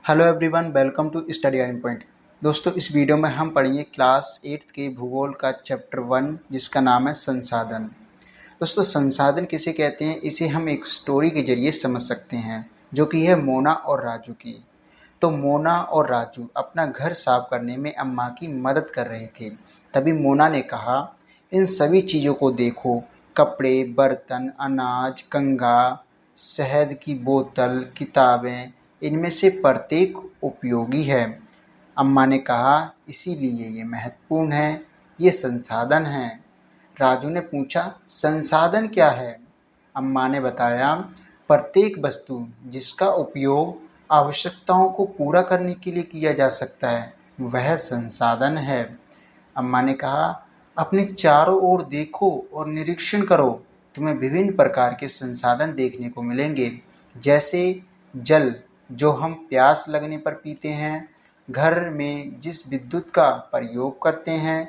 Hello everyone, welcome to Study Earning Point. दोस्तों, इस video में हम पढ़ेंगे क्लास 8 के भूगोल का चैप्टर 1 जिसका नाम है संसाधन। दोस्तों, संसाधन किसे कहते हैं, इसे हम एक स्टोरी के जरिए समझ सकते हैं जो कि है मोना और राजू की। तो मोना और राजू अपना घर साफ करने में अम्मा की मदद कर रहे थे। तभी मोना ने कहा, इन सभी चीज़ों को देखो, कपड़े, बर्तन, अनाज, कंघा, शहद की बोतल, किताबें, इनमें से प्रत्येक उपयोगी है। अम्मा ने कहा, इसीलिए ये महत्वपूर्ण है, ये संसाधन है। राजू ने पूछा, संसाधन क्या है? अम्मा ने बताया, प्रत्येक वस्तु जिसका उपयोग आवश्यकताओं को पूरा करने के लिए किया जा सकता है वह संसाधन है। अम्मा ने कहा, अपने चारों ओर देखो और निरीक्षण करो, तुम्हें विभिन्न प्रकार के संसाधन देखने को मिलेंगे, जैसे जल जो हम प्यास लगने पर पीते हैं, घर में जिस विद्युत का प्रयोग करते हैं,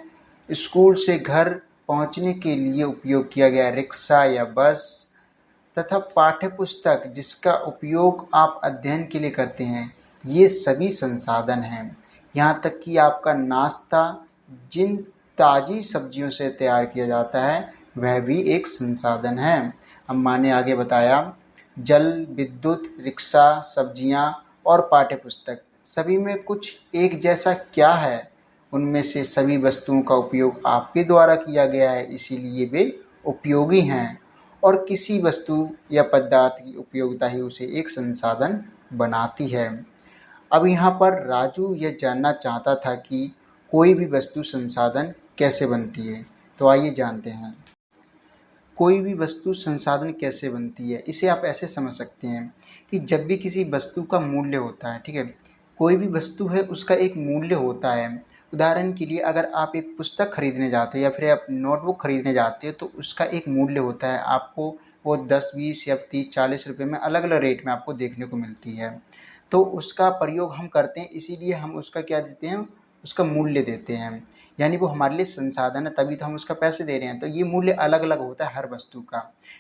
स्कूल से घर पहुंचने के लिए उपयोग किया गया रिक्शा या बस, तथा पाठ्य पुस्तक जिसका उपयोग आप अध्ययन के लिए करते हैं। ये सभी संसाधन हैं। यहाँ तक कि आपका नाश्ता जिन ताज़ी सब्जियों से तैयार किया जाता है वह भी एक संसाधन है। अम्मा ने आगे बताया, जल, विद्युत, रिक्शा, सब्जियाँ और पाठ्य पुस्तक सभी में कुछ एक जैसा क्या है? उनमें से सभी वस्तुओं का उपयोग आपके द्वारा किया गया है, इसीलिए वे उपयोगी हैं। और किसी वस्तु या पदार्थ की उपयोगिता ही उसे एक संसाधन बनाती है। अब यहाँ पर राजू यह जानना चाहता था कि कोई भी वस्तु संसाधन कैसे बनती है। तो आइए जानते हैं। कोई भी वस्तु संसाधन कैसे बनती है, इसे आप ऐसे समझ सकते हैं कि जब भी किसी वस्तु का मूल्य होता है, ठीक है, कोई भी वस्तु है उसका एक मूल्य होता है। उदाहरण के लिए अगर आप एक पुस्तक खरीदने जाते हैं या फिर आप नोटबुक खरीदने जाते हैं तो उसका एक मूल्य होता है। आपको वो 10, 20 या 30, 40 रुपये में अलग अलग रेट में आपको देखने को मिलती है। तो उसका प्रयोग हम करते हैं, इसीलिए हम उसका क्या देते हैं, उसका मूल्य देते हैं। यानी वो हमारे लिए संसाधन है, तभी तो हम उसका पैसे दे रहे हैं। तो ये मूल्य अलग अलग होता है हर वस्तु का।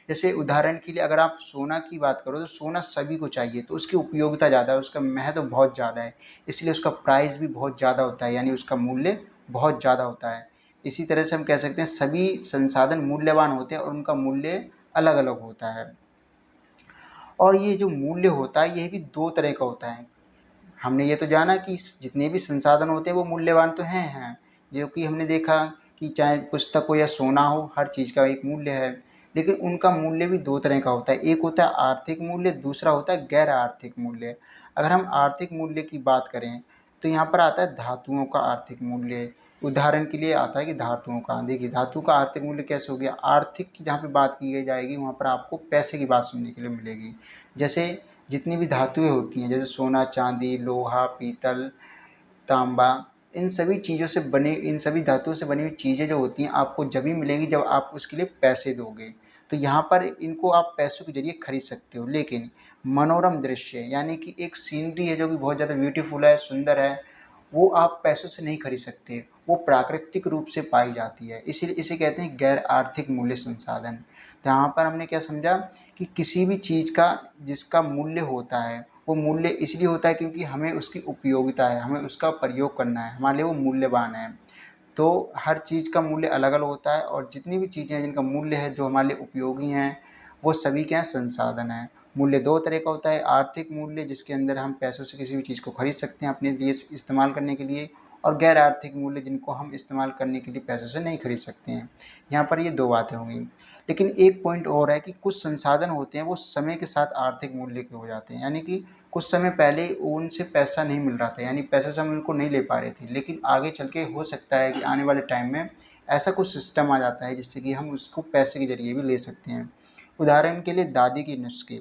जैसे उदाहरण के लिए अगर आप सोना की बात करो तो सोना सभी को चाहिए, तो उसकी उपयोगिता ज़्यादा है, उसका महत्व बहुत ज़्यादा है, इसलिए उसका प्राइस भी बहुत ज़्यादा होता है, यानी उसका मूल्य बहुत ज़्यादा होता है। इसी तरह से हम कह सकते हैं सभी संसाधन मूल्यवान होते हैं और उनका मूल्य अलग अलग होता है। और ये जो मूल्य होता है ये भी दो तरह का होता है। हमने ये तो जाना कि जितने भी संसाधन होते हैं वो मूल्यवान तो हैं, जो कि हमने देखा कि चाहे पुस्तक हो या सोना हो, हर चीज़ का एक मूल्य है। लेकिन उनका मूल्य भी दो तरह का होता है, एक होता है आर्थिक मूल्य, दूसरा होता है गैर आर्थिक मूल्य। अगर हम आर्थिक मूल्य की बात करें तो यहाँ पर आता है धातुओं का आर्थिक मूल्य। उदाहरण के लिए आता है कि धातुओं का, देखिए धातु का आर्थिक मूल्य कैसे हो गया, आर्थिक की जहाँ पे बात की जाएगी वहाँ पर आपको पैसे की बात सुनने के लिए मिलेगी। जैसे जितनी भी धातुएं होती हैं, जैसे सोना, चांदी, लोहा, पीतल, तांबा, इन सभी धातुओं से बनी हुई चीज़ें जो होती हैं आपको जभी मिलेंगी जब आप उसके लिए पैसे दोगे। तो यहाँ पर इनको आप पैसों के जरिए खरीद सकते हो। लेकिन मनोरम दृश्य यानी कि एक सीनरी है जो कि बहुत ज़्यादा ब्यूटीफुल है, सुंदर है, वो आप पैसों से नहीं खरीद सकते, वो प्राकृतिक रूप से पाई जाती है, इसीलिए इसे कहते हैं गैर आर्थिक मूल्य संसाधन। तो यहाँ पर हमने क्या समझा कि किसी भी चीज़ का जिसका मूल्य होता है वो मूल्य इसलिए होता है क्योंकि हमें उसकी उपयोगिता है, हमें उसका प्रयोग करना है, हमारे लिए वो मूल्यवान है। तो हर चीज़ का मूल्य अलग अलग होता है और जितनी भी चीज़ें हैं जिनका मूल्य है, जो हमारे लिए उपयोगी हैं, वो सभी क्या हैं, संसाधन हैं। मूल्य दो तरह का होता है, आर्थिक मूल्य जिसके अंदर हम पैसों से किसी भी चीज़ को खरीद सकते हैं अपने लिए इस्तेमाल करने के लिए, और गैर आर्थिक मूल्य जिनको हम इस्तेमाल करने के लिए पैसों से नहीं खरीद सकते हैं। यहाँ पर ये दो बातें होंगी। लेकिन एक पॉइंट और है कि कुछ संसाधन होते हैं वो समय के साथ आर्थिक मूल्य के हो जाते हैं, यानी कि कुछ समय पहले उनसे पैसा नहीं मिल रहा था, यानी पैसे से हम उनको नहीं ले पा रहे थे, लेकिन आगे चल के हो सकता है कि आने वाले टाइम में ऐसा कुछ सिस्टम आ जाता है जिससे कि हम उसको पैसे के जरिए भी ले सकते हैं। उदाहरण के लिए दादी के नुस्खे।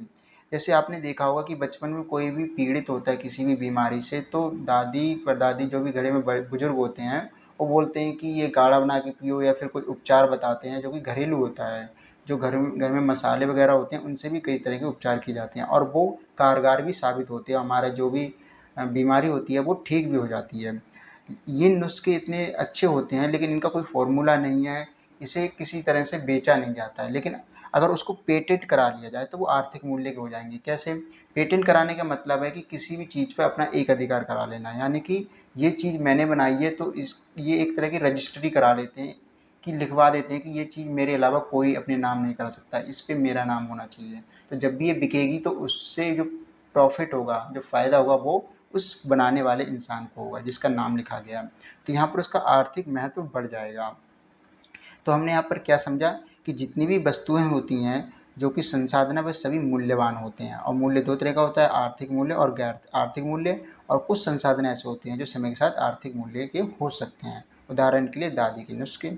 जैसे आपने देखा होगा कि बचपन में कोई भी पीड़ित होता है किसी भी बीमारी से, तो दादी परदादी जो भी घरे में बुजुर्ग होते हैं वो बोलते हैं कि ये काढ़ा बना के पियो, या फिर कोई उपचार बताते हैं जो कि घरेलू होता है। जो घर में मसाले वगैरह होते हैं उनसे भी कई तरह के उपचार किए जाते हैं और वो कारगर भी साबित होते हैं, हमारा जो भी बीमारी होती है वो ठीक भी हो जाती है। ये नुस्खे इतने अच्छे होते हैं लेकिन इनका कोई फ़ॉर्मूला नहीं है इसे किसी तरह से बेचा नहीं जाता है। लेकिन अगर उसको पेटेंट करा लिया जाए तो वो आर्थिक मूल्य के हो जाएंगे। कैसे? पेटेंट कराने का मतलब है कि किसी भी चीज़ पर अपना एक अधिकार करा लेना, यानी कि ये चीज़ मैंने बनाई है तो ये एक तरह की रजिस्ट्री करा लेते हैं कि लिखवा देते हैं कि ये चीज़ मेरे अलावा कोई अपने नाम नहीं करा सकता, इस पर मेरा नाम होना चाहिए। तो जब भी ये बिकेगी तो उससे जो प्रॉफिट होगा, जो फ़ायदा होगा, वो उस बनाने वाले इंसान को होगा जिसका नाम लिखा गया। तो यहाँ पर उसका आर्थिक महत्व बढ़ जाएगा। तो हमने यहाँ पर क्या समझा कि जितनी भी वस्तुएं होती हैं जो कि संसाधन है, वह सभी मूल्यवान होते हैं। और मूल्य दो तरह का होता है, आर्थिक मूल्य और गैर आर्थिक मूल्य। और कुछ संसाधन ऐसे होते हैं जो समय के साथ आर्थिक मूल्य के हो सकते हैं। उदाहरण के लिए दादी के नुस्खे।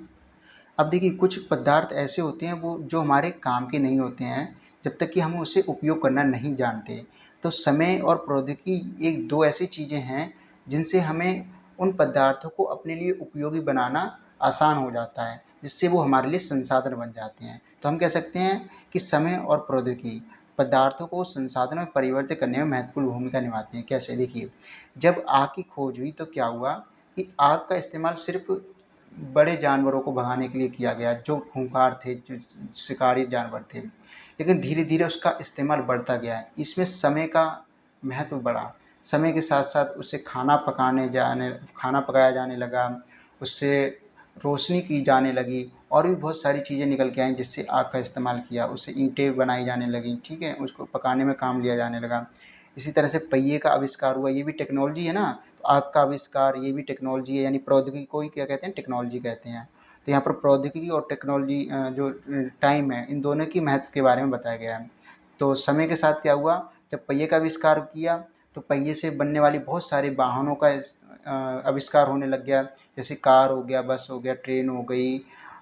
अब देखिए, कुछ पदार्थ ऐसे होते हैं वो जो हमारे काम के नहीं होते हैं जब तक कि हम उसे उपयोग करना नहीं जानते। तो समय और प्रौद्योगिकी एक दो ऐसी चीज़ें हैं जिनसे हमें उन पदार्थों को अपने लिए उपयोगी बनाना आसान हो जाता है, जिससे वो हमारे लिए संसाधन बन जाते हैं। तो हम कह सकते हैं कि समय और प्रौद्योगिकी पदार्थों को संसाधन में परिवर्तित करने में महत्वपूर्ण भूमिका निभाते हैं। कैसे? देखिए, जब आग की खोज हुई तो क्या हुआ कि आग का इस्तेमाल सिर्फ बड़े जानवरों को भगाने के लिए किया गया, जो खूंखार थे, जो शिकारी जानवर थे। लेकिन धीरे धीरे उसका इस्तेमाल बढ़ता गया है। इसमें समय का महत्व बढ़ा। समय के साथ साथ उससे खाना पकाया जाने लगा, उससे रोशनी की जाने लगी, और भी बहुत सारी चीज़ें निकल के आई जिससे आग का इस्तेमाल किया। उससे ईंटें बनाई जाने लगी, ठीक है, उसको पकाने में काम लिया जाने लगा। इसी तरह से पहिए का आविष्कार हुआ, ये भी टेक्नोलॉजी है ना। तो आग का आविष्कार, ये भी टेक्नोलॉजी है, यानी प्रौद्योगिकी को ही क्या कहते हैं? टेक्नोलॉजी कहते हैं। तो यहाँ पर प्रौद्योगिकी और टेक्नोलॉजी जो टाइम है, इन दोनों की महत्व के बारे में बताया गया है। तो समय के साथ क्या हुआ, जब पहिए का आविष्कार किया तो पहिए से बनने वाली बहुत सारे वाहनों का आविष्कार होने लग गया। जैसे कार हो गया, बस हो गया, ट्रेन हो गई,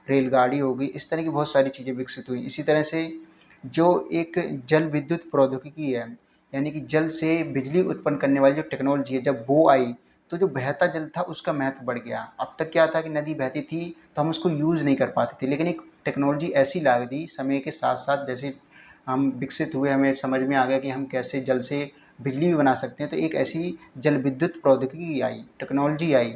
रेलगाड़ी हो गई, इस तरह की बहुत सारी चीज़ें विकसित हुई। इसी तरह से जो एक जल विद्युत प्रौद्योगिकी है, यानी कि जल से बिजली उत्पन्न करने वाली जो टेक्नोलॉजी है, जब वो आई तो जो बहता जल था उसका महत्व बढ़ गया। अब तक क्या था कि नदी बहती थी तो हम उसको यूज़ नहीं कर पाते थे, लेकिन एक टेक्नोलॉजी ऐसी ला दी समय के साथ साथ, जैसे हम विकसित हुए, हमें समझ में आ गया कि हम कैसे जल से बिजली भी बना सकते हैं। तो एक ऐसी जल विद्युत प्रौद्योगिकी आई, टेक्नोलॉजी आई,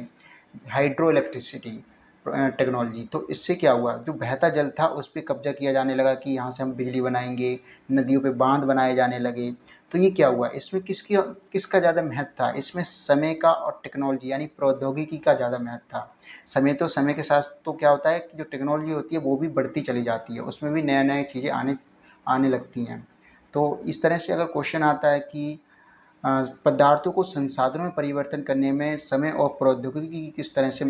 हाइड्रो इलेक्ट्रिसिटी टेक्नोलॉजी। तो इससे क्या हुआ, जो बहता जल था उस पर कब्जा किया जाने लगा कि यहाँ से हम बिजली बनाएंगे, नदियों पे बांध बनाए जाने लगे। तो ये क्या हुआ, इसमें किसका ज़्यादा महत्व था? इसमें समय का और टेक्नोलॉजी यानी प्रौद्योगिकी का ज़्यादा महत्व था। समय के साथ तो क्या होता है कि जो टेक्नोलॉजी होती है वो भी बढ़ती चली जाती है, उसमें भी नए नए चीज़ें आने लगती हैं। तो इस तरह से अगर क्वेश्चन आता है कि पदार्थों को संसाधनों में परिवर्तन करने में समय और प्रौद्योगिकी की किस तरह से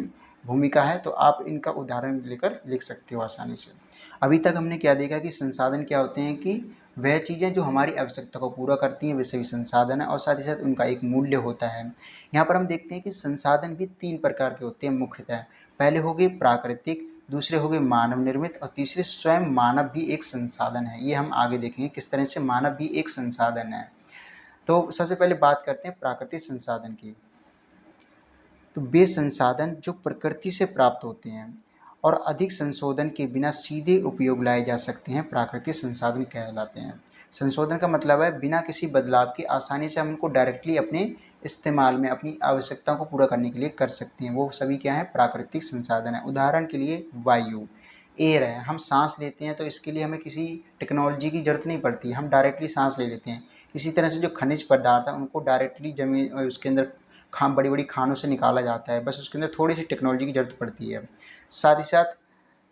भूमिका है, तो आप इनका उदाहरण लेकर लिख सकते हो आसानी से। अभी तक हमने क्या देखा कि संसाधन क्या होते हैं कि वह चीज़ें जो हमारी आवश्यकता को पूरा करती हैं, वैसे भी संसाधन है, और साथ ही साथ उनका एक मूल्य होता है। यहाँ पर हम देखते हैं कि संसाधन भी 3 प्रकार के होते हैं मुख्यतः। पहले हो गए प्राकृतिक, दूसरे हो गए मानव निर्मित, और तीसरे स्वयं मानव भी एक संसाधन है। ये हम आगे देखेंगे किस तरह से मानव भी एक संसाधन है। तो सबसे पहले बात करते हैं प्राकृतिक संसाधन की। तो वे संसाधन जो प्रकृति से प्राप्त होते हैं और अधिक संशोधन के बिना सीधे उपयोग लाए जा सकते हैं, प्राकृतिक संसाधन कहलाते हैं। संशोधन का मतलब है बिना किसी बदलाव के आसानी से हम उनको डायरेक्टली अपने इस्तेमाल में अपनी आवश्यकताओं को पूरा करने के लिए कर सकते हैं। वो सभी क्या है? प्राकृतिक संसाधन है। उदाहरण के लिए वायु, एयर है, हम सांस लेते हैं तो इसके लिए हमें किसी टेक्नोलॉजी की जरूरत नहीं पड़ती, हम डायरेक्टली सांस ले लेते हैं। इसी तरह से जो खनिज पदार्थ है उनको डायरेक्टली जमीन उसके अंदर बड़ी बड़ी खानों से निकाला जाता है, बस उसके अंदर थोड़ी सी टेक्नोलॉजी की ज़रूरत पड़ती है। साथ ही साथ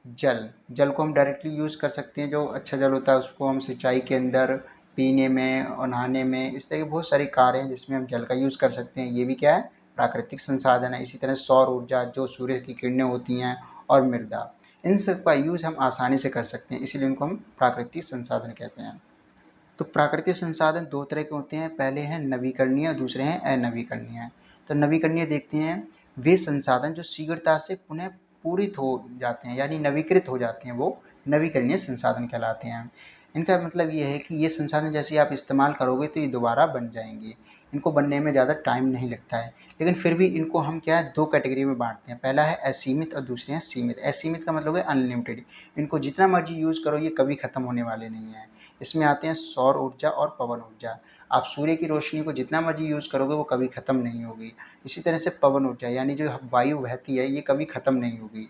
जल को हम डायरेक्टली यूज़ कर सकते हैं। जो अच्छा जल होता है उसको हम सिंचाई के अंदर, पीने में और नहाने में, इस तरह के बहुत सारे कार्य हैं जिसमें हम जल का यूज़ कर सकते हैं। ये भी क्या है? प्राकृतिक संसाधन है। इसी तरह सौर ऊर्जा, जो सूर्य की किरणें होती हैं, और मृदा, इन सब का यूज़ हम आसानी से कर सकते हैं, इसीलिए इनको हम प्राकृतिक संसाधन कहते हैं। तो प्राकृतिक संसाधन दो तरह के होते हैं, पहले हैं नवीकरणीय और दूसरे हैं अनवीकरणीय। तो नवीकरणीय देखते हैं, वे संसाधन जो शीघ्रता से पुनः पूरित हो जाते हैं यानी नवीकृत हो जाते हैं, वो नवीकरणीय संसाधन कहलाते हैं। इनका मतलब ये है कि ये संसाधन जैसे आप इस्तेमाल करोगे तो ये दोबारा बन जाएंगे, इनको बनने में ज़्यादा टाइम नहीं लगता है। लेकिन फिर भी इनको हम क्या है, दो कैटेगरी में बांटते हैं। पहला है असीमित और दूसरे हैं सीमित। असीमित का मतलब है अनलिमिटेड, इनको जितना मर्जी यूज़ करो ये कभी ख़त्म होने वाले नहीं हैं। इसमें आते हैं सौर ऊर्जा और पवन ऊर्जा। आप सूर्य की रोशनी को जितना मर्जी यूज़ करोगे वो कभी ख़त्म नहीं होगी। इसी तरह से पवन ऊर्जा यानी जो वायु बहती है ये कभी ख़त्म नहीं होगी।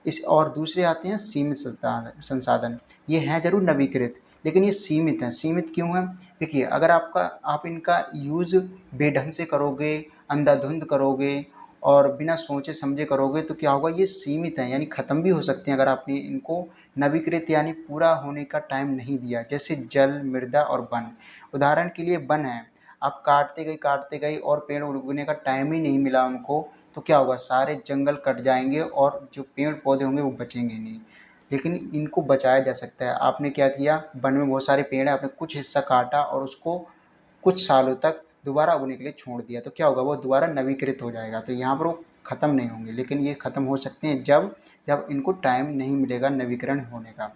इस और दूसरे आते हैं सीमित संसाधन। ये हैं ज़रूर नवीकृत, लेकिन ये सीमित हैं। सीमित क्यों हैं? देखिए, अगर आप इनका यूज़ बेढंग से करोगे, अंधाधुंध करोगे और बिना सोचे समझे करोगे तो क्या होगा, ये सीमित हैं यानी ख़त्म भी हो सकते हैं अगर आपने इनको नवीकृत यानी पूरा होने का टाइम नहीं दिया। जैसे जल, मृदा और वन। उदाहरण के लिए वन है, आप काटते गए और पेड़ उगने का टाइम ही नहीं मिला उनको, तो क्या होगा, सारे जंगल कट जाएंगे और जो पेड़ पौधे होंगे वो बचेंगे नहीं। लेकिन इनको बचाया जा सकता है। आपने क्या किया, वन में बहुत सारे पेड़ हैं, आपने कुछ हिस्सा काटा और उसको कुछ सालों तक दोबारा उगने के लिए छोड़ दिया, तो क्या होगा, वो दोबारा नवीकृत हो जाएगा। तो यहाँ पर वो ख़त्म नहीं होंगे, लेकिन ये ख़त्म हो सकते हैं जब जब इनको टाइम नहीं मिलेगा नवीकरण होने का।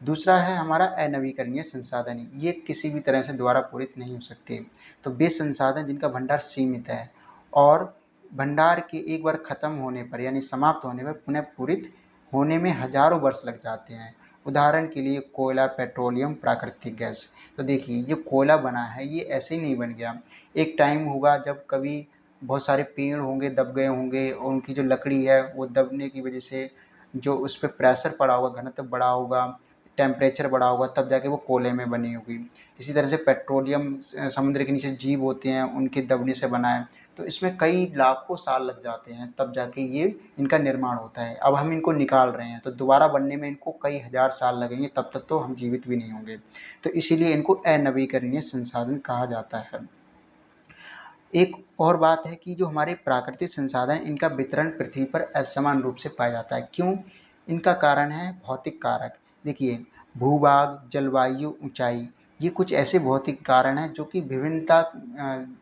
दूसरा है हमारा अनवीकरणीय संसाधन। ये किसी भी तरह से दोबारा पूरित नहीं हो सकते। तो वे संसाधन जिनका भंडार सीमित है और भंडार के एक बार ख़त्म होने पर यानी समाप्त होने पर पुनः पूरित होने में हजारों वर्ष लग जाते हैं। उदाहरण के लिए कोयला, पेट्रोलियम, प्राकृतिक गैस। तो देखिए, जो कोयला बना है ये ऐसे ही नहीं बन गया। एक टाइम होगा जब कभी बहुत सारे पेड़ होंगे, दब गए होंगे और उनकी जो लकड़ी है वो दबने की वजह से जो उस पर प्रेशर पड़ा होगा, घनत्व बढ़ा होगा, टेम्परेचर बढ़ा होगा, तब जाके वो कोयले में बनी होगी। इसी तरह से पेट्रोलियम समुद्र के नीचे जीव होते हैं, उनके दबने से बना है। तो इसमें कई लाखों साल लग जाते हैं, तब जाके ये इनका निर्माण होता है। अब हम इनको निकाल रहे हैं तो दोबारा बनने में इनको कई हज़ार साल लगेंगे, तब तक तो हम जीवित भी नहीं होंगे। तो इसीलिए इनको अनवीकरणीय संसाधन कहा जाता है। एक और बात है कि जो हमारे प्राकृतिक संसाधन, इनका वितरण पृथ्वी पर असमान रूप से पाया जाता है। क्यों? इनका कारण है भौतिक कारक। देखिए, भूभाग, जलवायु, ऊंचाई, ये कुछ ऐसे भौतिक कारण हैं जो कि विभिन्नता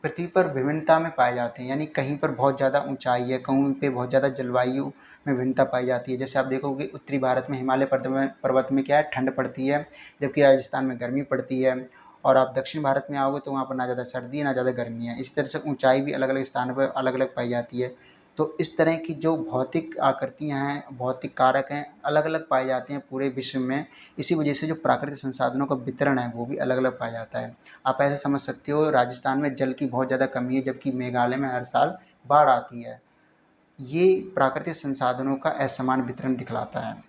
पृथ्वी पर विभिन्नता में पाए जाते हैं। यानी कहीं पर बहुत ज़्यादा ऊंचाई है, कहीं पे बहुत ज़्यादा जलवायु में भिन्नता पाई जाती है। जैसे आप देखोगे उत्तरी भारत में हिमालय पर्वत में क्या है, ठंड पड़ती है, जबकि राजस्थान में गर्मी पड़ती है। और आप दक्षिण भारत में आओगे तो वहाँ पर ना ज़्यादा सर्दी है ना ज़्यादा गर्मी है। इसी तरह से ऊंचाई भी अलग अलग स्थानों पर अलग अलग पाई जाती है। तो इस तरह की जो भौतिक आकृतियाँ हैं, भौतिक कारक हैं, अलग अलग पाए जाते हैं पूरे विश्व में। इसी वजह से जो प्राकृतिक संसाधनों का वितरण है वो भी अलग अलग पाया जाता है। आप ऐसे समझ सकते हो, राजस्थान में जल की बहुत ज़्यादा कमी है, जबकि मेघालय में हर साल बाढ़ आती है। ये प्राकृतिक संसाधनों का असमान वितरण दिखलाता है।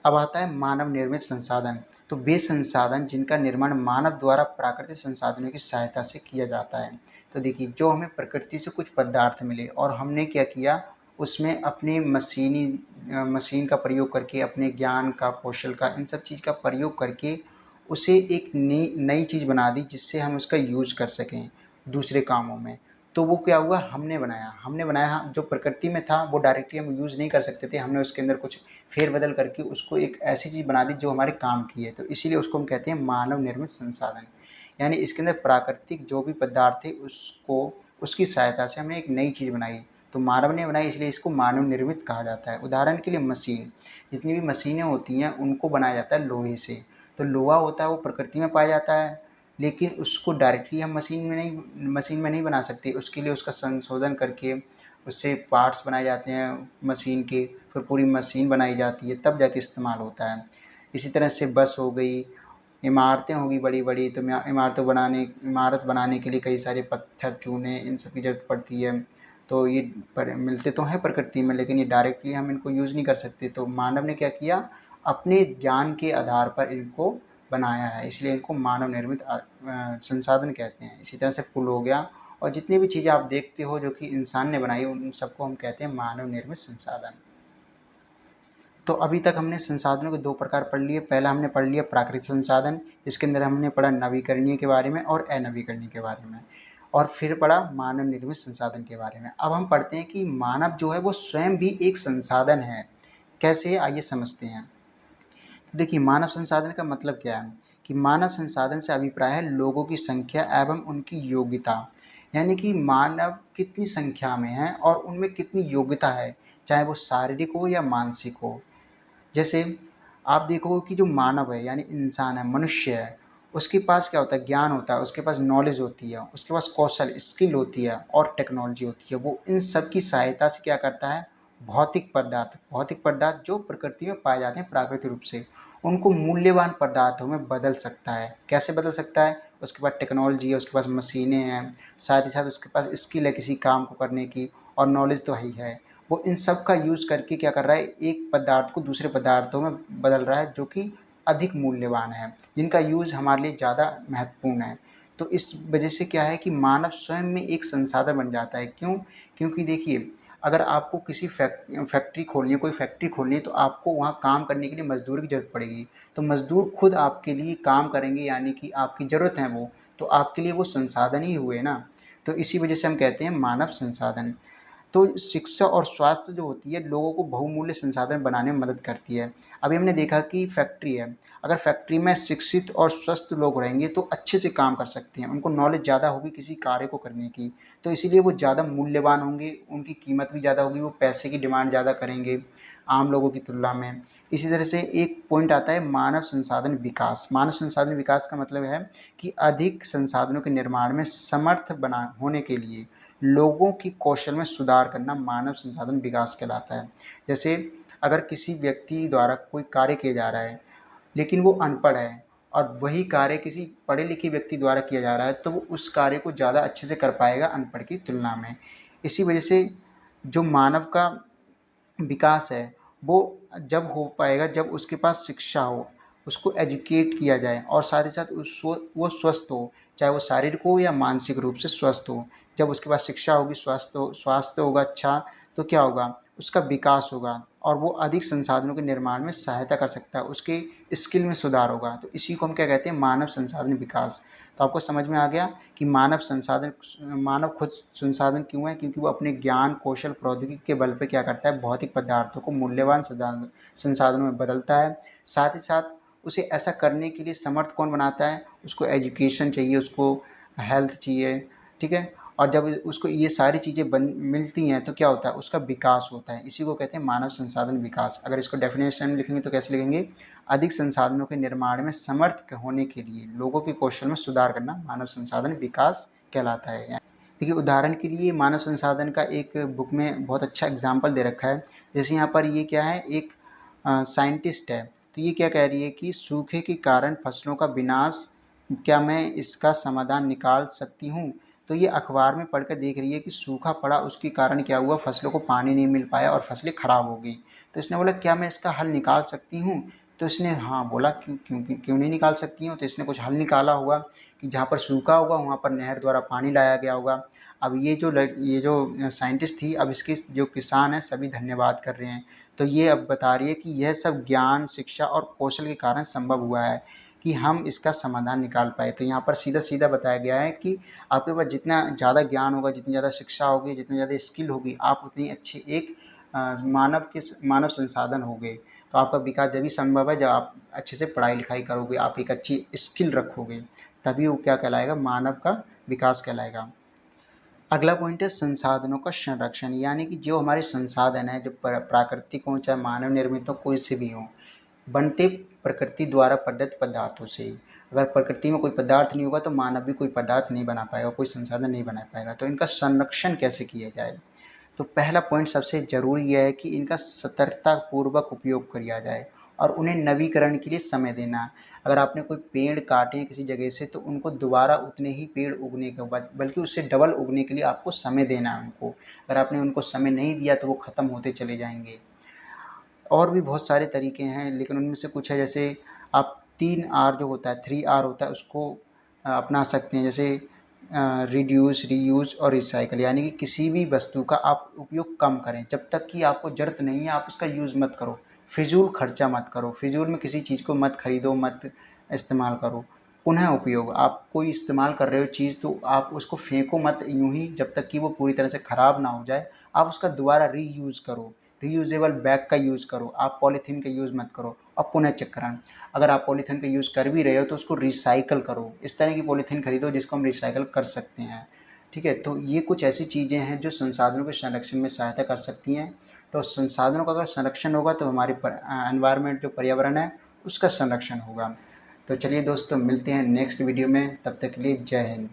अब आता है मानव निर्मित संसाधन। तो वे संसाधन जिनका निर्माण मानव द्वारा प्राकृतिक संसाधनों की सहायता से किया जाता है। तो देखिए, जो हमें प्रकृति से कुछ पदार्थ मिले और हमने क्या किया, उसमें अपने मशीन का प्रयोग करके, अपने ज्ञान का, कौशल का, इन सब चीज़ का प्रयोग करके उसे एक नई चीज़ बना दी जिससे हम उसका यूज़ कर सकें दूसरे कामों में। तो वो क्या हुआ, हमने बनाया जो प्रकृति में था वो डायरेक्टली हम यूज़ नहीं कर सकते थे, हमने उसके अंदर कुछ फेरबदल करके उसको एक ऐसी चीज़ बना दी जो हमारे काम की है। तो इसीलिए उसको हम कहते हैं मानव निर्मित संसाधन। यानी इसके अंदर प्राकृतिक जो भी पदार्थ थे उसको, उसकी सहायता से हमने एक नई चीज़ बनाई, तो मानव ने बनाई, इसलिए इसको मानव निर्मित कहा जाता है। उदाहरण के लिए मशीन, जितनी भी मशीनें होती हैं उनको बनाया जाता है लोहे से। तो लोहा होता है वो प्रकृति में पाया जाता है, लेकिन उसको डायरेक्टली हम मशीन में नहीं बना सकते। उसके लिए उसका संशोधन करके उससे पार्ट्स बनाए जाते हैं मशीन के, फिर पूरी मशीन बनाई जाती है, तब जाके इस्तेमाल होता है। इसी तरह से बस हो गई, इमारतें होगी बड़ी बड़ी, तो इमारत बनाने के लिए कई सारे पत्थर, चूने, इन सब की ज़रूरत पड़ती है। तो ये मिलते तो हैं प्रकृति में, लेकिन ये डायरेक्टली हम इनको यूज़ नहीं कर सकते। तो मानव ने क्या किया, अपने ज्ञान के आधार पर इनको बनाया है, इसलिए इनको मानव निर्मित संसाधन कहते हैं। इसी तरह से पुल हो गया, और जितनी भी चीज़ें आप देखते हो जो कि इंसान ने बनाई, उन सबको हम कहते हैं मानव निर्मित संसाधन। तो अभी तक हमने संसाधनों के दो प्रकार पढ़ लिए। पहला हमने पढ़ लिया प्राकृतिक संसाधन, इसके अंदर हमने पढ़ा नवीकरणीय के बारे में और अनवीकरणीय के बारे में, और फिर पढ़ा मानव निर्मित संसाधन के बारे में। अब हम पढ़ते हैं कि मानव जो है वो स्वयं भी एक संसाधन है। कैसे, आइए समझते हैं। तो देखिए, मानव संसाधन का मतलब क्या है कि मानव संसाधन से अभिप्राय है लोगों की संख्या एवं उनकी योग्यता। यानी कि मानव कितनी संख्या में है और उनमें कितनी योग्यता है, चाहे वो शारीरिक हो या मानसिक हो। जैसे आप देखोगे कि जो मानव है यानी इंसान है, मनुष्य है, उसके पास क्या होता है, ज्ञान होता है, उसके पास नॉलेज होती है, उसके पास कौशल, स्किल होती है और टेक्नोलॉजी होती है। वो इन सब की सहायता से क्या करता है, भौतिक पदार्थ जो प्रकृति में पाए जाते हैं प्राकृतिक रूप से, उनको मूल्यवान पदार्थों में बदल सकता है। कैसे बदल सकता है, उसके पास टेक्नोलॉजी है, उसके पास मशीनें हैं, साथ ही साथ उसके पास स्किल है किसी काम को करने की, और नॉलेज तो ही है। वो इन सब का यूज़ करके क्या कर रहा है, एक पदार्थ को दूसरे पदार्थों में बदल रहा है जो कि अधिक मूल्यवान है, जिनका यूज़ हमारे लिए ज़्यादा महत्वपूर्ण है। तो इस वजह से क्या है कि मानव स्वयं में एक संसाधन बन जाता है। क्यों? क्योंकि देखिए, अगर आपको किसी फैक्ट्री खोलनी है, कोई फैक्ट्री खोलनी है, तो आपको वहाँ काम करने के लिए मज़दूर की ज़रूरत पड़ेगी। तो मज़दूर खुद आपके लिए काम करेंगे, यानी कि आपकी ज़रूरत है वो, तो आपके लिए वो संसाधन ही हुए ना। तो इसी वजह से हम कहते हैं मानव संसाधन। तो शिक्षा और स्वास्थ्य जो होती है, लोगों को बहुमूल्य संसाधन बनाने में मदद करती है। अभी हमने देखा कि फैक्ट्री है, अगर फैक्ट्री में शिक्षित और स्वस्थ लोग रहेंगे तो अच्छे से काम कर सकते हैं, उनको नॉलेज ज़्यादा होगी किसी कार्य को करने की, तो इसीलिए वो ज़्यादा मूल्यवान होंगे, उनकी कीमत भी ज़्यादा होगी, वो पैसे की डिमांड ज़्यादा करेंगे आम लोगों की तुलना में। इसी तरह से एक पॉइंट आता है मानव संसाधन विकास। मानव संसाधन विकास का मतलब है कि अधिक संसाधनों के निर्माण में समर्थ बना होने के लिए लोगों की कौशल में सुधार करना मानव संसाधन विकास कहलाता है। जैसे अगर किसी व्यक्ति द्वारा कोई कार्य किया जा रहा है, लेकिन वो अनपढ़ है, और वही कार्य किसी पढ़े लिखे व्यक्ति द्वारा किया जा रहा है, तो वो उस कार्य को ज़्यादा अच्छे से कर पाएगा अनपढ़ की तुलना में। इसी वजह से जो मानव का विकास है, वो जब हो पाएगा जब उसके पास शिक्षा हो, उसको एजुकेट किया जाए, और साथ ही साथ वो स्वस्थ हो, चाहे वो शारीरिक हो या मानसिक रूप से स्वस्थ हो। जब उसके पास शिक्षा होगी, स्वास्थ्य होगा अच्छा, तो क्या होगा, उसका विकास होगा और वो अधिक संसाधनों के निर्माण में सहायता कर सकता है, उसके स्किल में सुधार होगा। तो इसी को हम क्या कहते हैं, मानव संसाधन विकास। तो आपको समझ में आ गया कि मानव खुद संसाधन क्यों है, क्योंकि वो अपने ज्ञान, कौशल, प्रौद्योगिकी के बल पे क्या करता है, भौतिक पदार्थों को मूल्यवान संसाधनों में बदलता है। साथ ही साथ उसे ऐसा करने के लिए समर्थ कौन बनाता है, उसको एजुकेशन चाहिए, उसको हेल्थ चाहिए, ठीक है। और जब उसको ये सारी चीज़ें बन मिलती हैं तो क्या होता है, उसका विकास होता है। इसी को कहते हैं मानव संसाधन विकास। अगर इसको डेफिनेशन में लिखेंगे तो कैसे लिखेंगे, अधिक संसाधनों के निर्माण में समर्थ होने के लिए लोगों के कौशल में सुधार करना मानव संसाधन विकास कहलाता है। देखिए, उदाहरण के लिए मानव संसाधन का एक बुक में बहुत अच्छा एग्जाम्पल दे रखा है। जैसे यहाँ पर ये क्या है, एक साइंटिस्ट है, तो ये क्या कह रही है कि सूखे के कारण फसलों का विनाश, क्या मैं इसका समाधान निकाल सकती हूँ। तो ये अखबार में पढ़कर देख रही है कि सूखा पड़ा, उसके कारण क्या हुआ, फसलों को पानी नहीं मिल पाया और फसलें खराब हो गई। तो इसने बोला, क्या मैं इसका हल निकाल सकती हूँ। तो इसने हाँ बोला, क्यों क्यों क्यों नहीं निकाल सकती हूँ। तो इसने कुछ हल निकाला होगा कि जहाँ पर सूखा होगा वहाँ पर नहर द्वारा पानी लाया गया होगा। अब ये जो साइंटिस्ट थी, अब इसके जो किसान हैं सभी धन्यवाद कर रहे हैं। तो ये अब बता रही है कि यह सब ज्ञान, शिक्षा और कौशल के कारण संभव हुआ है कि हम इसका समाधान निकाल पाए। तो यहाँ पर सीधा-सीधा बताया गया है कि आपके पास जितना ज़्यादा ज्ञान होगा, जितनी ज़्यादा शिक्षा होगी, जितनी ज़्यादा स्किल होगी, आप उतनी अच्छी एक मानव संसाधन होगे। तो आपका विकास जभी संभव है जब आप अच्छे से पढ़ाई-लिखाई करोगे, आप एक अच्छी स्किल रखोगे, तभी वो क्या कहलाएगा, मानव का विकास कहलाएगा। अगला पॉइंट है संसाधनों का संरक्षण, यानी कि जो हमारे संसाधन हैं, जो प्राकृतिक हों चाहे मानव निर्मित हो, कोई से भी हों, बनते प्रकृति द्वारा प्रदत्त पदार्थों से ही। अगर प्रकृति में कोई पदार्थ नहीं होगा तो मानव भी कोई पदार्थ नहीं बना पाएगा, कोई संसाधन नहीं बना पाएगा। तो इनका संरक्षण कैसे किया जाए, तो पहला पॉइंट सबसे ज़रूरी यह है कि इनका सतर्कतापूर्वक उपयोग किया जाए और उन्हें नवीकरण के लिए समय देना। अगर आपने कोई पेड़ काटे हैं किसी जगह से, तो उनको दोबारा उतने ही पेड़ उगने के बाद, बल्कि उससे डबल उगने के लिए आपको समय देना है उनको। अगर आपने उनको समय नहीं दिया तो वो ख़त्म होते चले जाएंगे। और भी बहुत सारे तरीके हैं, लेकिन उनमें से कुछ है, जैसे आप 3R जो होता है, 3R होता है, उसको अपना सकते हैं। जैसे रिड्यूस, रीयूज़ और रिसाइकिल, यानी कि किसी भी वस्तु का आप उपयोग कम करें, जब तक कि आपको ज़रूरत नहीं है आप उसका यूज़ मत करो। फिजूल खर्चा मत करो, फिजूल में किसी चीज़ को मत खरीदो, मत इस्तेमाल करो। पुनः उपयोग, आप कोई इस्तेमाल कर रहे हो चीज़ तो आप उसको फेंको मत यूं ही, जब तक कि वो पूरी तरह से ख़राब ना हो जाए। आप उसका दोबारा रीयूज़ करो, रीयूजेबल बैग का यूज़ करो, आप पॉलीथीन का यूज़ मत करो। और पुनः चक्रण, अगर आप पॉलीथीन का यूज़ कर भी रहे हो तो उसको रिसाइकल करो, इस तरह की पॉलीथीन खरीदो जिसको हम रिसाइकल कर सकते हैं, ठीक है। तो ये कुछ ऐसी चीज़ें हैं जो संसाधनों के संरक्षण में सहायता कर सकती हैं। तो संसाधनों का अगर संरक्षण होगा तो हमारे एनवायरनमेंट, जो पर्यावरण है, उसका संरक्षण होगा। तो चलिए दोस्तों, मिलते हैं नेक्स्ट वीडियो में, तब तक के लिए जय हिंद।